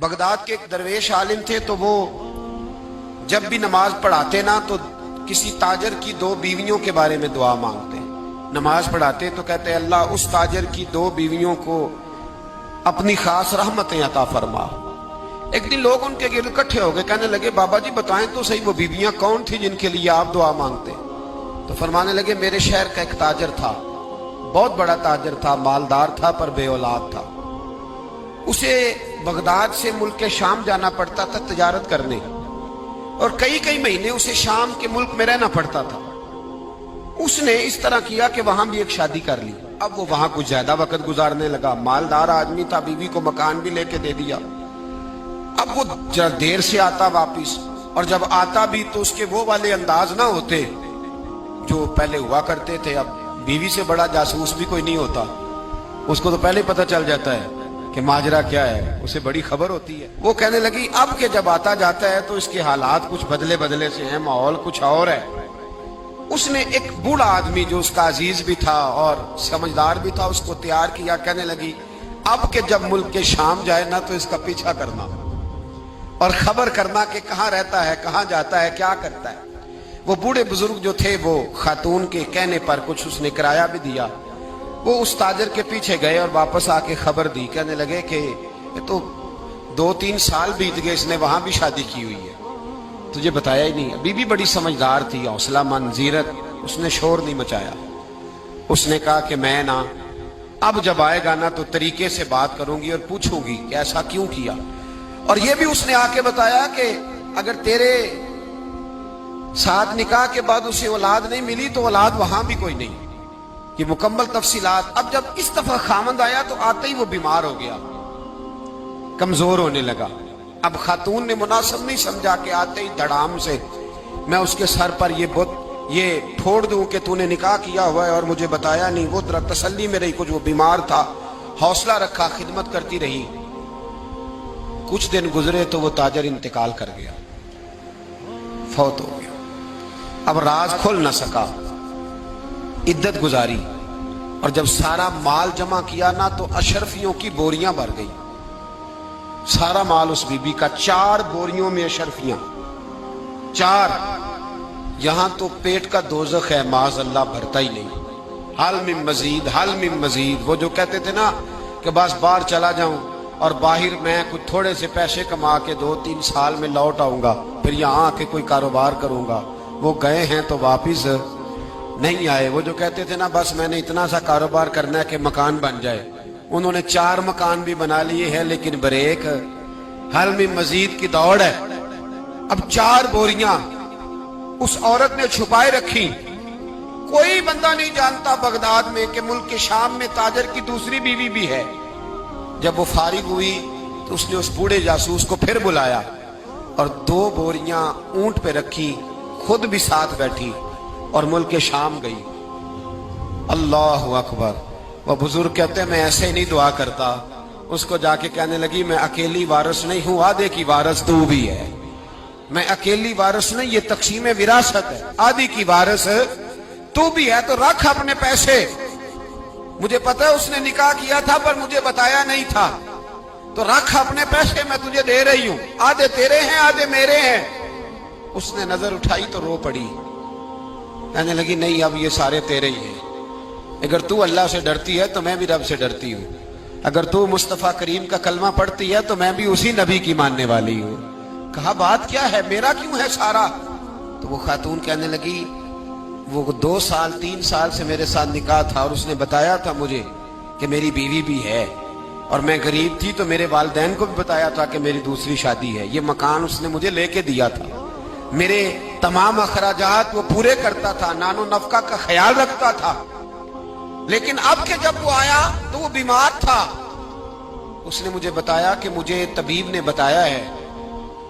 Baghdad के एक दरवेश आलिम थे, तो वो जब भी नमाज पढ़ाते ना तो किसी ताजर की दो बीवियों के बारे में दुआ मांगते। नमाज पढ़ाते तो कहते अल्लाह उस ताजर की दो बीवियों को अपनी खास रहमतें अता फरमा। एक दिन लोग उनके गिर्द इकट्ठे हो गए, कहने लगे बाबा जी बताएं तो सही वो बीवियां कौन थी जिनके लिए आप दुआ मांगते। तो फरमाने लगे मेरे शहर का एक ताजर था, बहुत बड़ा ताजर था, मालदार था पर बे औलाद था। उसे बगदाद से मुल्क के शाम जाना पड़ता था तिजारत करने, और कई कई महीने उसे शाम के मुल्क में रहना पड़ता था। उसने इस तरह किया कि वहां भी एक शादी कर ली। अब वो वहां कुछ ज्यादा वक्त गुजारने लगा, मालदार आदमी था, बीवी को मकान भी लेके दे दिया। अब वो जरा देर से आता वापिस, और जब आता भी तो उसके वो वाले अंदाज ना होते जो पहले हुआ करते थे। अब बीवी से बड़ा जासूस भी कोई नहीं होता, उसको तो पहले पता चल जाता है कि माजरा क्या है, उसे बड़ी खबर होती है। वो कहने लगी अब के जब आता जाता है तो इसके हालात कुछ बदले बदले से हैं, माहौल कुछ और है। उसने एक बूढ़ा आदमी जो उसका अजीज भी था और समझदार भी था उसको तैयार किया। कहने लगी अब के जब मुल्क के शाम जाए ना तो इसका पीछा करना और खबर करना कि कहाँ रहता है, कहाँ जाता है, क्या करता है। वो बूढ़े बुजुर्ग जो थे वो खातून के कहने पर कुछ उसने किराया भी दिया। वो उस ताजर के पीछे गए और वापस आके खबर दी। कहने लगे कि तो 2-3 साल बीत गए, इसने वहां भी शादी की हुई है, तुझे बताया ही नहीं। बीबी बड़ी समझदार थी, हौसला मंद, जीरत, उसने शोर नहीं मचाया। उसने कहा कि मैं ना अब जब आएगा ना तो तरीके से बात करूंगी और पूछूंगी कि ऐसा क्यों किया। और ये भी उसने आके बताया कि अगर तेरे साथ निकाह के बाद उसे औलाद नहीं मिली तो औलाद वहां भी कोई नहीं, कि मुकम्मल तफसीलात। अब जब इस दफा खामंद आया तो आते ही वो बीमार हो गया, कमजोर होने लगा। अब खातून ने मुनासिब नहीं समझा कि आते ही धड़ाम से मैं उसके सर पर ये फोड़ दूं कि तूने निकाह किया हुआ है और मुझे बताया नहीं। वो जरा तसल्ली में रही, कुछ वो बीमार था, हौसला रखा, खिदमत करती रही। कुछ दिन गुजरे तो वो ताजर इंतकाल कर गया, फौत हो गया। अब राज खुल न सका, इद्दत गुजारी, और जब सारा माल जमा किया ना तो अशरफियों की बोरियां भर गई। सारा माल उस बीबी का, 4 बोरियों में अशरफियां, 4। यहां तो पेट का दोज़ख है, माज़ अल्लाह भरता ही नहीं। हल मिन मजीद, हल मिन मजीद। वो जो कहते थे ना कि बस बाहर चला जाऊं और बाहर मैं कुछ थोड़े से पैसे कमा के 2-3 साल में लौट आऊंगा, फिर यहां आके कोई कारोबार करूंगा, वो गए हैं तो वापिस नहीं आए। वो जो कहते थे ना बस मैंने इतना सा कारोबार करना है कि मकान बन जाए, उन्होंने 4 मकान भी बना लिए हैं, लेकिन ब्रेक हल में मजीद की दौड़ है। अब 4 बोरियां उस औरत ने छुपाए रखी। कोई बंदा नहीं जानता बगदाद में कि मुल्क के शाम में ताजर की दूसरी बीवी भी है। जब वो फारिग हुई तो उसने उस बूढ़े जासूस को फिर बुलाया और 2 बोरियां ऊंट पे रखी, खुद भी साथ बैठी और मुल्क के शाम गई। अल्लाह अकबर। वह बुजुर्ग कहते हैं मैं ऐसे ही नहीं दुआ करता। उसको जाके कहने लगी मैं अकेली वारिस नहीं हूं, आधे की वारिस तू भी है। मैं अकेली वारिस नहीं, ये तकसीम विरासत है, आधी की वारिस तू भी है। तो रख अपने पैसे, मुझे पता है उसने निकाह किया था पर मुझे बताया नहीं था, तो रख अपने पैसे, मैं तुझे दे रही हूं, आधे तेरे हैं आधे मेरे हैं। उसने नजर उठाई तो रो पड़ी, कहने लगी नहीं अब ये सारे तेरे ही हैं। अगर तू अल्लाह से डरती है तो मैं भी रब से डरती हूँ। अगर तू मुस्तफा करीम का कलमा पढ़ती है तो मैं भी उसी नबी की मानने वाली हूँ। कहा बात क्या है, मेरा क्यों है सारा। तो वो खातून कहने लगी वो 2 साल 3 साल से मेरे साथ निकाह था और उसने बताया था मुझे कि मेरी बीवी भी है, और मैं गरीब थी तो मेरे वालिदैन को भी बताया था कि मेरी दूसरी शादी है। ये मकान उसने मुझे लेके दिया था, मेरे तमाम अखराजात वो पूरे करता था, नानो नफका का ख्याल रखता था। लेकिन अब के जब वो आया तो वो बीमार था। उसने मुझे बताया कि मुझे तबीब ने बताया है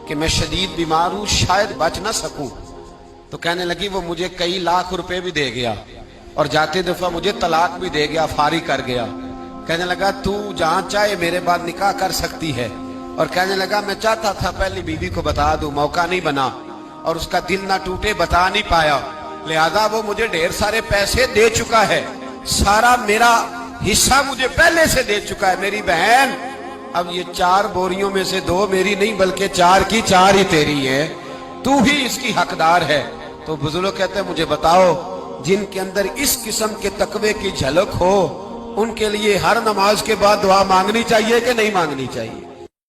कि मैं शदीद बीमार हूं, शायद बच ना सकूं। तो कहने लगी वो मुझे कई लाख रुपए भी दे गया और जाते दफा मुझे तलाक भी दे गया, फारिग कर गया। कहने लगा तू जहां चाहे मेरे बाद निकाह कर सकती है। और कहने लगा मैं चाहता था पहली बीवी को बता दूं, मौका नहीं बना और उसका दिल ना टूटे, बता नहीं पाया, लिहाजा वो मुझे ढेर सारे पैसे दे चुका है, सारा मेरा हिस्सा मुझे पहले से दे चुका है। मेरी बहन اب یہ 4 बोरियों में से 2 मेरी नहीं बल्कि 4 की 4 ही तेरी है, तू ही इसकी हकदार है। तो बुजुर्ग कहते हैं मुझे बताओ जिनके अंदर इस किस्म के तकवे की झलक हो उनके लिए हर नमाज के बाद दुआ मांगनी चाहिए कि नहीं मांगनी चाहिए?